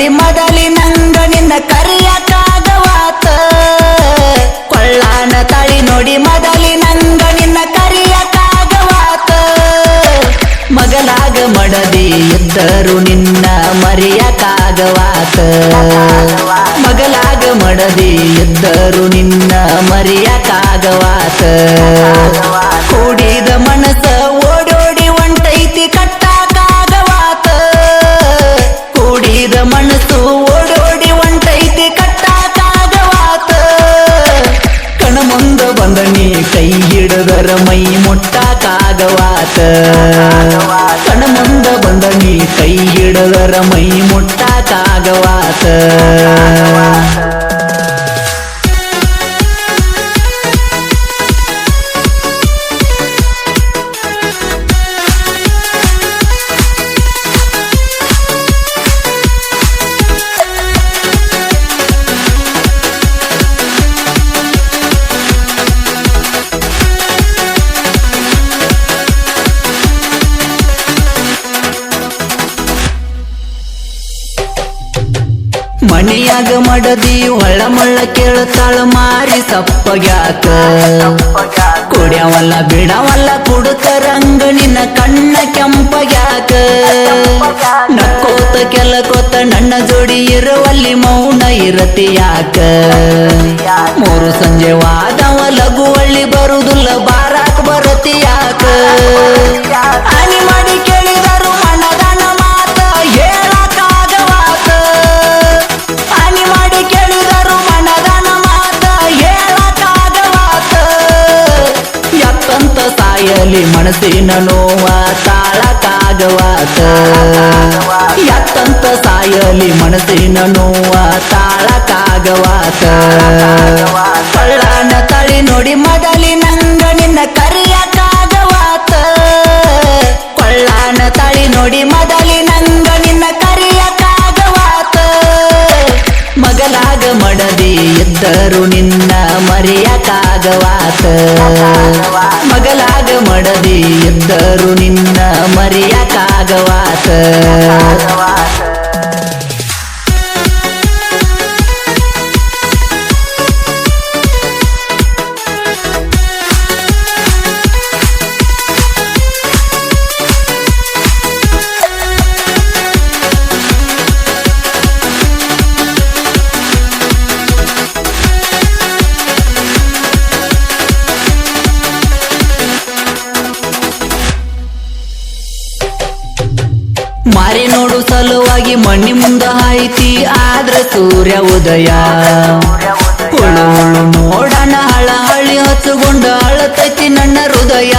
ನೋಡಿ ಮೊದಲಿನಂಗ ನಿನ್ನ ಕರಿಯಕ್ಕಾಗವಾತ ಕೊಳ್ಳಾನ ತಳಿ ನೋಡಿ ಮೊದಲಿನಂಗ ನಿನ್ನ ಕರಿಯಕ್ಕಾಗವಾತ ಮಗಲಾಗ ಮಡದಿ ಇದ್ದರು ನಿನ್ನ ಮರೆಯಕ್ಕಾಗವಾತ ಮಗಲಾಗ ಮಡದಿ ಇದ್ದರು ನಿನ್ನ ಮರೆಯಕ್ಕಾಗವಾತ ಕೂಡಿದ ಮನಸ್ಸ ಓಡೋಡಿ ಒಂಟೈತಿ ಕಟ್ಟಾಕಾಗವಾತ ಕೂಡಿದ ಮನಸ್ಸು ಓಡೋಡಿ ಒಂಟೈತಿ ಕಟ್ಟಾಕಾಗವಾತ ಕಣ ಮುಂದ ಬಂದ ನೀ ಕೈ ಹಿಡದರ ಮೈ ಮುಟ್ಟಾಕಾಗವಾತ ಕಣ ಮುಂದ ಬಂದ ನೀ ಕೈ ಹಿಡದರ ಮೈ ಮುಟ್ಟಾಕಾಗವಾತ ಮಣಿಯಾಗ ಮಡದಿ ಹೊಳ್ಳ ಮಳ್ಳ ಕೇಳುತ್ತಾಳ ಮಾರಿ ಸಪ್ಪಗ್ಯಾಕ ಕುಡ್ಯಾವಲ್ಲ ಬಿಡವಲ್ಲ ಕುಡುಕರಂಗ ನಿನ್ನ ಕಣ್ಣ ಕೆಂಪಗ್ಯಾಕ ನಕ್ಕೋತ ಕೆಲಕೋತ ನನ್ನ ಜೋಡಿ ಇರುವಲ್ಲಿ ಮೌನ ಇರತಿಯಾಕ ಮೂರು ಸಂಜೆ ವಾದವ ಲಘುವಳ್ಳಿ ಬರುವುದಿಲ್ಲ ಬಾರಾಕ್ ಬರತಿಯಾಕ ಆನಿ ಮಾಡಿ ಕೇಳಿದರು ಮನದನ ಮಾತ ಹೇಳಕ್ಕಾಗವಾತ ಆನಿ ಮಾಡಿ ಕೇಳಿದರು ಮನದನ ಮಾತ ಹೇಳಕ್ಕಾಗವಾತ ಎತ್ತಂತ ಸಾಯಲಿ ಮನಸ್ಸಿನ ನೋವ ತಾಳಕ್ಕಾಗವಾತ ಎತ್ತಂತ ಸಾಯಲಿ ಮನಸ್ಸಿನ ನೋವ ತಾಳಕ್ಕಾಗವಾತ ಕಳ್ಳನ ತಳಿ ನೋಡಿ ಮೊದಲಿನಂಗ ನಿನ್ನ ಕರಿಯಕ್ಕಾಗವಾತ ಕೊಳ್ಳಾನ ತಳಿ ನೋಡಿ ಮೊದಲಿನಂಗ ನಿನ್ನ ಕರಿಯಕ್ಕಾಗವಾತ ಮಗಲಾಗ ಮಡದಿ ಇದ್ದರು ನಿನ್ನ ಮರೆಯಕ್ಕಾಗವಾತ ಮಗಲಾಗ ಮಡದಿ ಇದ್ದರು ನಿನ್ನ ಮರೆಯಕ್ಕಾಗವಾತ ಮಾರಿ ನೋಡು ಸಲುವಾಗಿ ಮಣ್ಣಿ ಮುಂದ ಹಾಯ್ತಿ ಆದ್ರ ಸೂರ್ಯ ಉದಯ ಹುಳು ಹುಳು ನೋಡಣ ಹಳ ಹಳ್ಳಿ ಹಚ್ಚುಗೊಂಡ ಅಳತೈತಿ ನನ್ನ ಹೃದಯ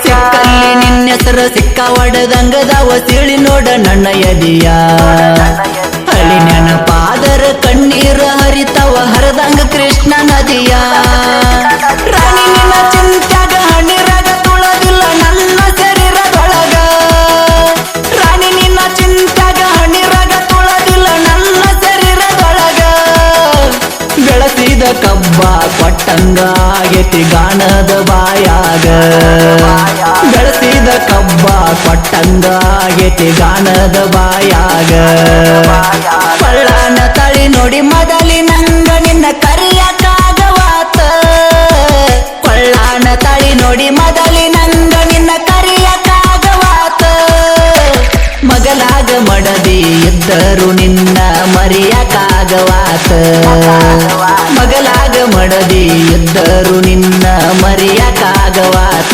ಸಿಕ್ಕಲ್ಲಿ ನಿನ್ನೆಸರ ಸಿಕ್ಕ ಒಡದಂಗದವ ಸಿಳಿ ನೋಡ ನನ್ನ ಎದಿಯ ಹಳಿ ನೆನಪಾದರ ಕಣ್ಣೀರ ಹರಿತವ ಹರದಂಗ ಕೃಷ್ಣ ನದಿಯ ರಾಣಿ ನಿನ್ನ ಚಿಂತ್ಯಾಗ ಹಣ್ಣಿರಾಗ ತುಳದಿಲ್ಲ ನನ್ನ ಶರೀರದೊಳಗ ರಾಣಿ ನಿನ್ನ ಚಿಂತ್ಯಾಗ ಹಣ್ಣಿರಾಗ ತುಳದಿಲ್ಲ ನನ್ನ ಶರೀರದೊಳಗ ಬೆಳಸಿದ ಕಬ್ಬ ಕೊಟ್ಟಂಗ ಆಗೇತಿ ಗಾಣದ ಬಾಯಾಗ ಬೆಳಸಿದ ಕಬ್ಬ ಕೊಟ್ಟಂಗ ಆಗೇತಿ ಗಾಣದ ಬಾಯಾಗ ಪಳ್ಳಾನ ತಳಿ ನೋಡಿ ಮೊದಲಿನಂಗ ನಿನ್ನ ಕರಿಯಕ್ಕಾಗವಾತ ಕೊಳ್ಳಾನ ತಳಿ ನೋಡಿ ಮೊದಲಿನಂಗ ನಿನ್ನ ಕರಿಯಕ್ಕಾಗವಾತ ಮಗಲಾಗ ಮಡದಿ ಇದ್ದರು ನಿನ್ನ ಮರೆಯಕ್ಕಾಗವಾತ ಮಗಲಾಗ ಮಡದಿ ಇದ್ದರು ನಿನ್ನ ಮರೆಯಕ್ಕಾಗವಾತ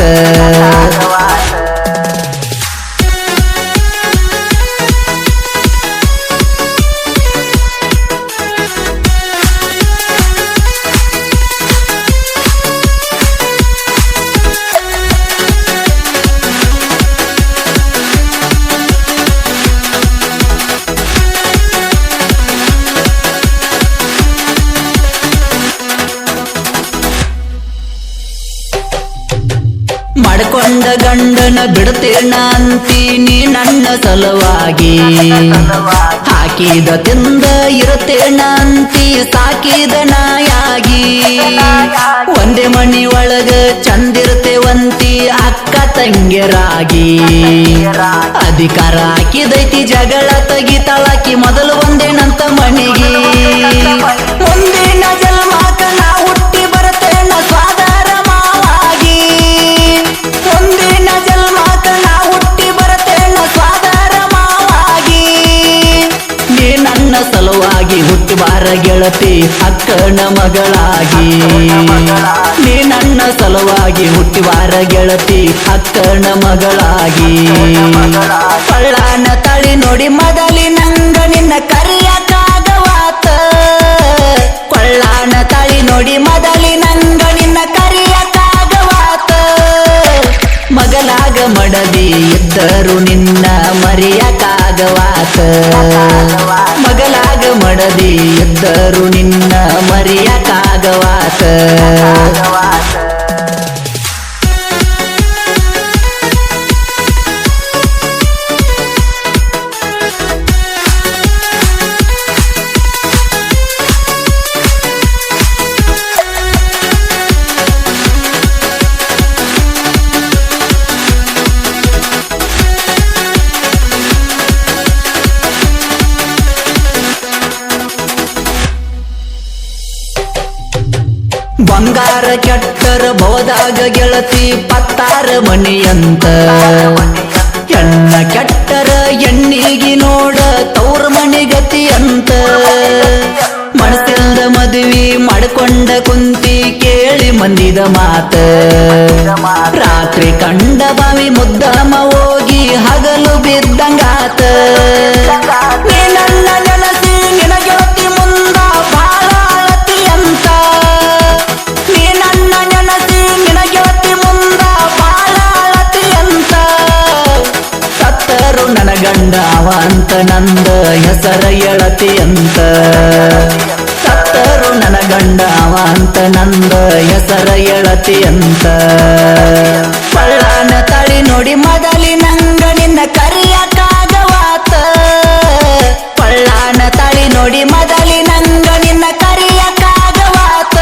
ಮಾಡ್ಕೊಂಡ ಗಂಡನ ಬಿಡ್ತೇನ ಅಂತೀನಿ ನನ್ನ ಸಲುವಾಗಿ ಹಾಕಿದ ತಿಂದ ಇರುತ್ತೇನ ಅಂತಿ ಸಾಕಿದ ನಾಯಾಗಿ ಒಂದೇ ಮನಿ ಒಳಗ ಚಂದಿರ್ತೇವಂತಿ ಅಕ್ಕ ತಂಗಿಯರಾಗಿ ಅಧಿಕಾರ ಹಾಕಿದೈತಿ ಜಗಳ ತೆಗಿತಾಳಾಕಿ ಮೊದಲು ಒಂದೇನಂತ ಮನಿಗೆ ಮುಂದಿನ ಜನ್ಮಕ್ಕ ನಾ ಹುಟ್ಟಿ ಬರ್ತೇನ ಸ್ವಾದರ ಮಾವಾಗಿ ಮುಂದಿನ ಜನ್ಮಕ್ಕ ನಾ ಹುಟ್ಟಿ ಬರ್ತೇನ ಸ್ವಾದರ ಮಾವಾಗಿ ನೀ ನನ್ನ ಸಲುವಾಗಿ ಹುಟ್ಟಿ ಬಾರ ಗೆಳತಿ ಅಕ್ಕನ ಮಗಳಾಗಿ ನೀ ನನ್ನ ಸಲುವಾಗಿ ಹುಟ್ಟಿ ಬಾರ ಗೆಳತಿ ಅಕ್ಕನ ಮಗಳಾಗಿ ಕಳ್ಳನ ತಳಿ ನೋಡಿ ಮೊದಲಿ ನಂಗ ನಿನ್ನ ಕರಿಯಕ್ಕಾಗವಾತ ಕೊಳ್ಳಾನ ತಳಿ ನೋಡಿ ಮೊದಲಿ ನಂಗ ನಿನ್ನ ಕರಿಯಕ್ಕಾಗವಾತ ಮಗಲಾಗ ಮಡದಿ ಇದ್ದರು ನಿನ್ನ ಮರೆಯಕ್ಕಾಗವಾತ ಮಗಲಾಗ ಮಡದಿ ಇದ್ದರು ನಿನ್ನ ಮರೆಯಕ್ಕಾಗವಾತ ಬಂಗಾರ ಕೆಟ್ಟರ ಬಹುದಾಗ ಗೆಳತಿ ಪತ್ತಾರ ಮಣಿಯಂತ ಎಣ್ಣ ಕೆಟ್ಟರ ಎಣ್ಣಿಗಿ ನೋಡ ತೌರ ಮಣಿಗತಿ ಅಂತ ಮನಸ್ಸಿಲ್ದ ಮದುವೆ ಮಾಡ್ಕೊಂಡ ಕುಂತಿ ಕೇಳಿ ಮಂದಿದ ಮಾತ ರಾತ್ರಿ ಕಂಡ ಬಾವಿ ಮುದ್ದಮ ಹೋಗಿ ಹಗಲು ಬಿದ್ದಂಗಾತ ನೀ ನನ್ನ ನೆನಸಿ ನಿನ ಗೆಳತಿ ಮುಂದ ಬಾಳ ಅಳತಿ ಅಂತ ನೀ ನನ್ನ ನೆನಸಿ ನಿನ ಗೆಳತಿ ಮುಂದ ಬಾಳ ಅಳತಿ ಅಂತ ಸತ್ತರು ನನ್ನ ಗಂಡ ಅವ ಅಂತ ನಂದ ಹೆಸರ ಎಳತಿ ಅಂತ ಸತ್ತರು ನನ್ನ ಗಂಡ ಅವ ಅಂತ ನಂದ ಹೆಸರ ಎಳತಿ ಅಂತ ಪಳ್ಳಾನ ತಳಿ ನೋಡಿ ಮೊದಲಿ ನಂಗ ನಿನ್ನ ಕರಿಯಕ್ಕಾಗವಾತ ಪಳ್ಳಾನ ತಳಿ ನೋಡಿ ಮೊದಲಿ ನಂಗ ನಿನ್ನ ಕರಿಯಕ್ಕಾಗವಾತ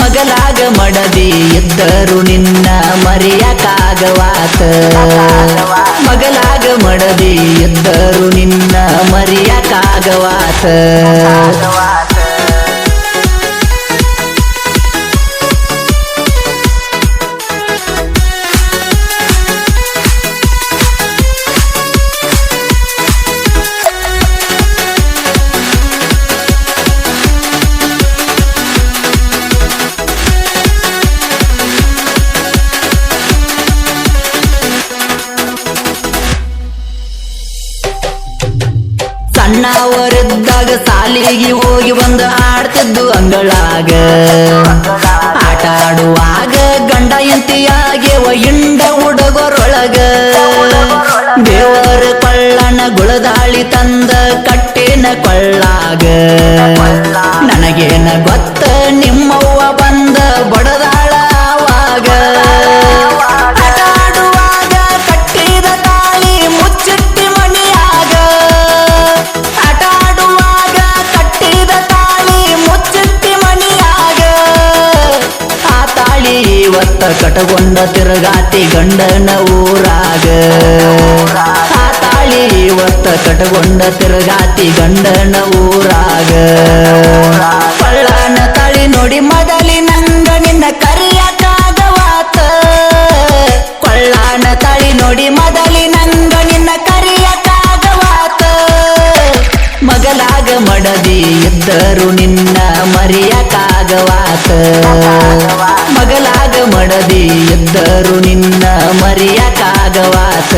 ಮಗಲಾಗ ಮಡದಿ ಇದ್ದರು ನಿನ್ನ ಮರೆಯಕ್ಕಾಗವಾತ ಮಗಲಾಗ ಮಡದಿ ಇದ್ದರು ನಿನ್ನ ಮರೆಯಕ್ಕಾಗವಾತ ಸಣ್ಣವರಿದ್ದಾಗ ಸಾಲಿಗೆ ಹೋಗಿ ಬಂದು ಆಡ್ತಿದ್ದು ಅಂಗಳಾಗ ಆಟ ಆಡುವಾಗ ಗಂಡ ಎಂತಿಯಾಗೆವ ಹಿಂಡ ಹುಡುಗರೊಳಗ ದೇವರ ಕೊಳ್ಳನ ಗುಳದಾಳಿ ತಂದ ಕಟ್ಟಿನ ಕೊಳ್ಳಾಗ ನನಗೇನ ಗೊತ್ತ ನಿಮ್ಮವ್ವ ಬಂದ ಬಡದಾಳ ಆವಾಗ ಆಟ ಆಡುವಾಗ ಕಟ್ಟಿದ ತಾಳಿ ಮುಚ್ಚಿಟ್ಟಿ ಮಣಿಯಾಗ ಆಟ ಆಡುವಾಗ ಕಟ್ಟಿದ ತಾಳಿ ಮುಚ್ಚಿಟ್ಟಿ ಮಣಿಯಾಗ ಆ ತಾಳಿ ಇವತ್ತ ಕಟಗೊಂಡ ತಿರುಗಾತಿ ಗಂಡನ ಊರಾಗ ಆ ತಾಳಿ ಇವತ್ತ ಕಟಗೊಂಡ ತಿರುಗಾತಿ ಗಂಡನ ಊರಾಗ ಪಳ್ಳಾನ ತಳಿ ನೋಡಿ ಮೊದಲಿ ನಂಗ ನಿನ್ನ ಕರಿಯಕ್ಕಾಗವಾತ ಕೊಳ್ಳಾನ ತಳಿ ನೋಡಿ ಮೊದಲಿ ನಂಗ ನಿನ್ನ ಕರಿಯಕ್ಕಾಗವಾತ ಮಗಲಾಗ ಮಡದಿ ಇದ್ದರು ನಿನ್ನ ಮರೆಯಕ್ಕಾಗವಾತ ಮಗಲಾಗ ಮಡದಿ ಇದ್ದರು ನಿನ್ನ ಮರೆಯಕ್ಕಾಗವಾತ